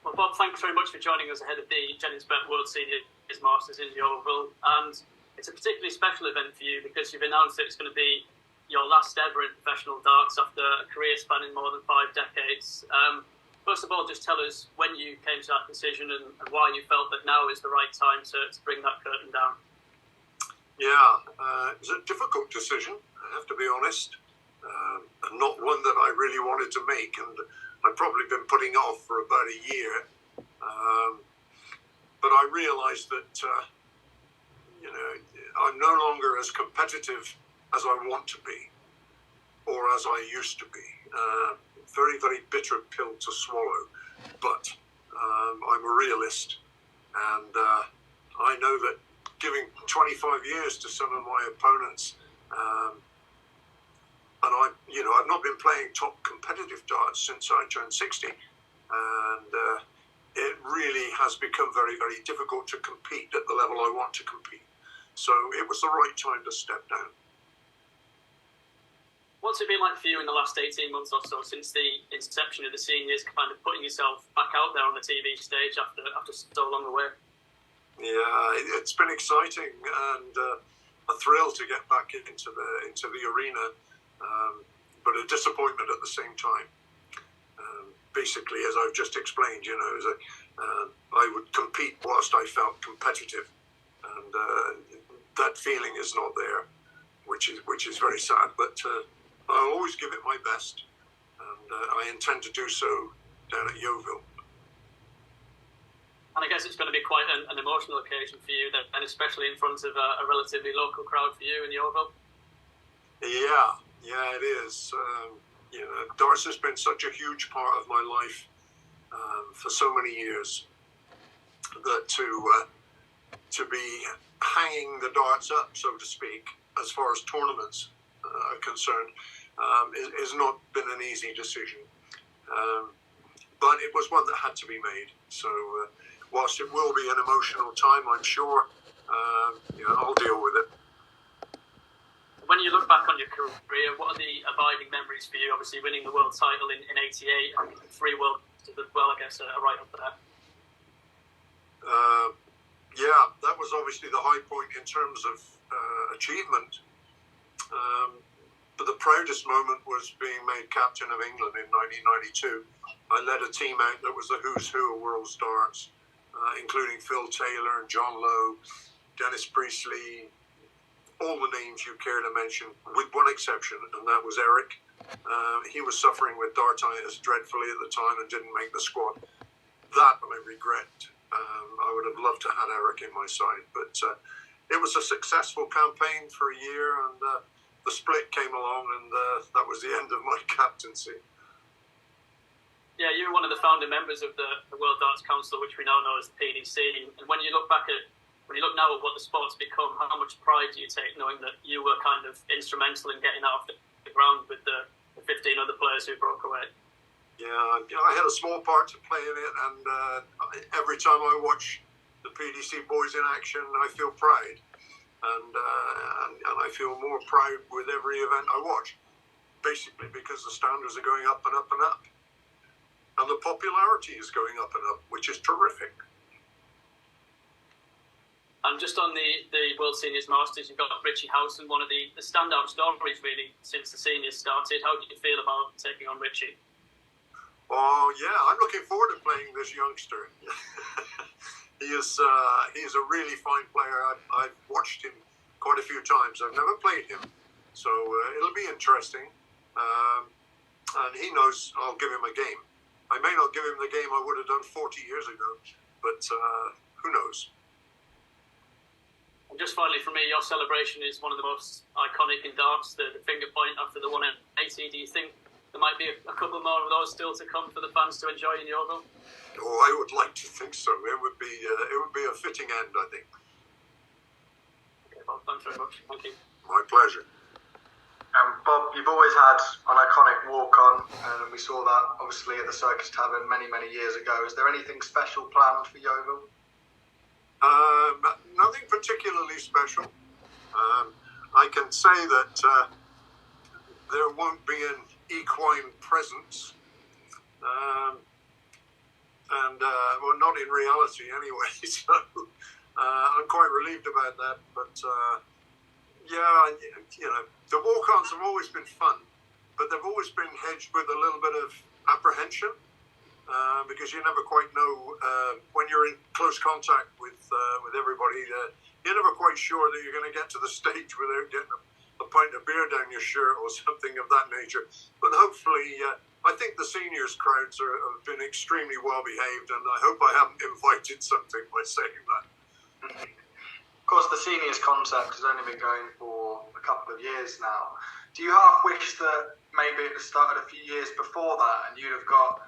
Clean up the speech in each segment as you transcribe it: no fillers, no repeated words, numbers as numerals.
Well, Bob, thanks very much for joining us ahead of the Bitterest World Seniors Masters in Yeovil. And it's a particularly special event for you because you've announced that it's going to be your last ever in professional darts after a career spanning more than 5 decades. First of all, just tell us when you came to that decision and why you felt that now is the right time to bring that curtain down. Yeah, it was a difficult decision, I have to be honest, and not one that I really wanted to make, and I'd probably been putting off for about a year. But I realised that, I'm no longer as competitive as I want to be, or as I used to be. Very, very bitter pill to swallow, but I'm a realist, and I know that giving 25 years to some of my opponents, and I've not been playing top competitive darts since I turned 60, and it really has become very, very difficult to compete at the level I want to compete. So it was the right time to step down. What's it been like for you in the last 18 months or so since the inception of the seniors, kind of putting yourself back out there on the TV stage after so long away? Yeah, it's been exciting and a thrill to get back into the arena, but a disappointment at the same time. Basically, as I've just explained, I would compete whilst I felt competitive, and that feeling is not there, which is very sad. But I'll always give it my best, and I intend to do so down at Yeovil. And I guess it's going to be quite an emotional occasion for you, and especially in front of a relatively local crowd for you in Yeovil. Yeah, it is. Darts has been such a huge part of my life for so many years that to be hanging the darts up, so to speak, as far as tournaments are concerned, has not been an easy decision. But it was one that had to be made. So whilst it will be an emotional time, I'm sure, I'll deal with it. When you look back on your career, what are the abiding memories for you? Obviously winning the world title in 88 and 3 world as well, I guess, are right up there. Yeah, that was obviously the high point in terms of achievement. But the proudest moment was being made captain of England in 1992. I led a team out that was the who's who of world darts, including Phil Taylor and John Lowe, Dennis Priestley, all the names you care to mention, with one exception, and that was Eric. He was suffering with dartitis dreadfully at the time and didn't make the squad. That I regret. I would have loved to have had Eric in my side, but it was a successful campaign for a year, and the split came along, and that was the end of my captaincy. Yeah, you were one of the founding members of the World Darts Council, which we now know as the PDC. And when you look now at what the sport's become, how much pride do you take knowing that you were kind of instrumental in getting out of the ground with the 15 other players who broke away? Yeah, I had a small part to play in it, and every time I watch the PDC boys in action, I feel pride, and I feel more proud with every event I watch, basically because the standards are going up and up and up, and the popularity is going up and up, which is terrific. And just on the World Seniors Masters, you've got Richie Howson, one of the standout stories really since the seniors started. How do you feel about taking on Richie? Oh yeah, I'm looking forward to playing this youngster. He is a really fine player. I've watched him quite a few times. I've never played him, so it'll be interesting. And he knows I'll give him a game. I may not give him the game I would have done 40 years ago, but who knows? And just finally, for me, your celebration is one of the most iconic in darts, the finger point after the 180. Do you think there might be a couple more of those still to come for the fans to enjoy in Yeovil? Oh, I would like to think so. It would be a fitting end, I think. Okay, Bob, thanks very much. Thank you. My pleasure. Bob, you've always had an iconic walk-on, and we saw that obviously at the Circus Tavern many, many years ago. Is there anything special planned for Yeovil? Nothing particularly special. I can say that there won't be an equine presence, and and well, not in reality anyway. So I'm quite relieved about that. But yeah, the walk-ons have always been fun, but they've always been hedged with a little bit of apprehension because you never quite know when you're in close contact with everybody. You're never quite sure that you're going to get to the stage without getting a pint of beer down your shirt or something of that nature. But hopefully, I think the seniors crowds have been extremely well behaved, and I hope I haven't invited something by saying that. Of course, the seniors concept has only been going for a couple of years now. Do you half wish that maybe it started a few years before that and you'd have got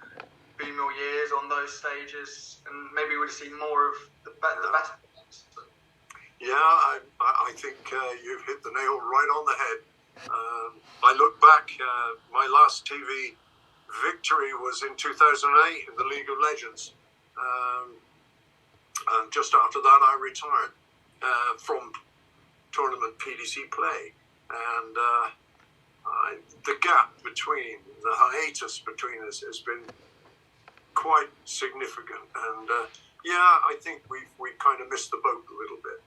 female years on those stages and maybe we'd have seen more of the better ones? Yeah, I think you've hit the nail right on the head. I look back, my last TV victory was in 2008 in the League of Legends. And just after that, I retired from tournament PDC play. And the gap between, the hiatus between us has been quite significant. And yeah, I think we've kind of missed the boat a little bit.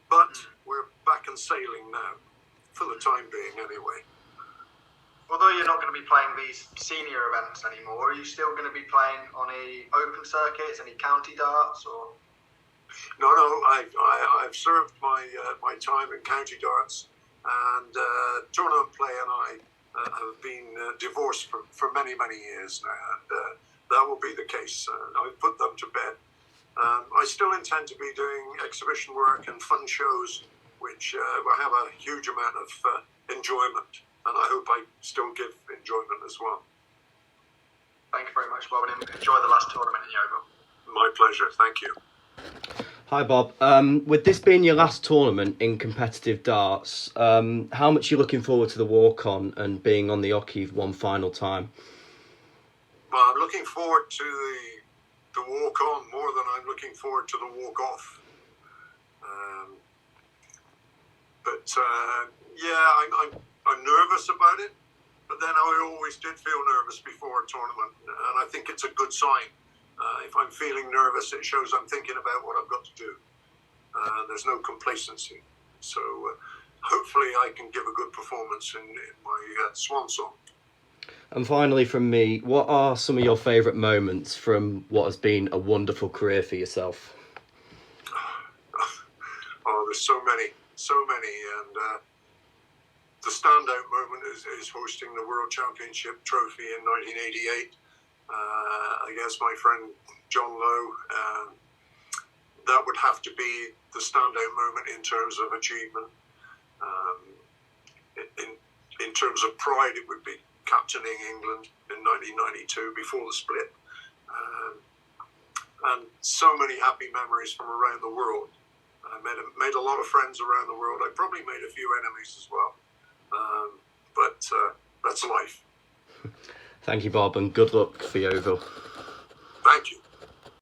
But we're back and sailing now, for the time being anyway. Although you're not going to be playing these senior events anymore, are you still going to be playing on any open circuits, any county darts, or? No, I've served my time in county darts, and tournament play and I have been divorced for many years now, and that will be the case. I've put them to bed. I still intend to be doing exhibition work and fun shows, which will have a huge amount of enjoyment, and I hope I still give enjoyment as well. Thank you very much, Bob, and enjoy the last tournament in Yeovil. My pleasure, thank you. Hi Bob, with this being your last tournament in competitive darts, how much are you looking forward to the walk-on and being on the hockey one final time? Well, I'm looking forward to the walk-on more than I'm looking forward to the walk-off. Yeah, I'm nervous about it, but then I always did feel nervous before a tournament, and I think it's a good sign. If I'm feeling nervous, it shows I'm thinking about what I've got to do. There's no complacency. So hopefully I can give a good performance in my swan song. And finally from me, what are some of your favourite moments from what has been a wonderful career for yourself? Oh, there's so many. And the standout moment is hosting the World Championship trophy in 1988. I guess my friend John Lowe, that would have to be the standout moment in terms of achievement. In terms of pride, it would be captaining England in 1992 before the split. And so many happy memories from around the world. I made a lot of friends around the world. I probably made a few enemies as well. But that's life. Thank you, Bob, and good luck for Yeovil.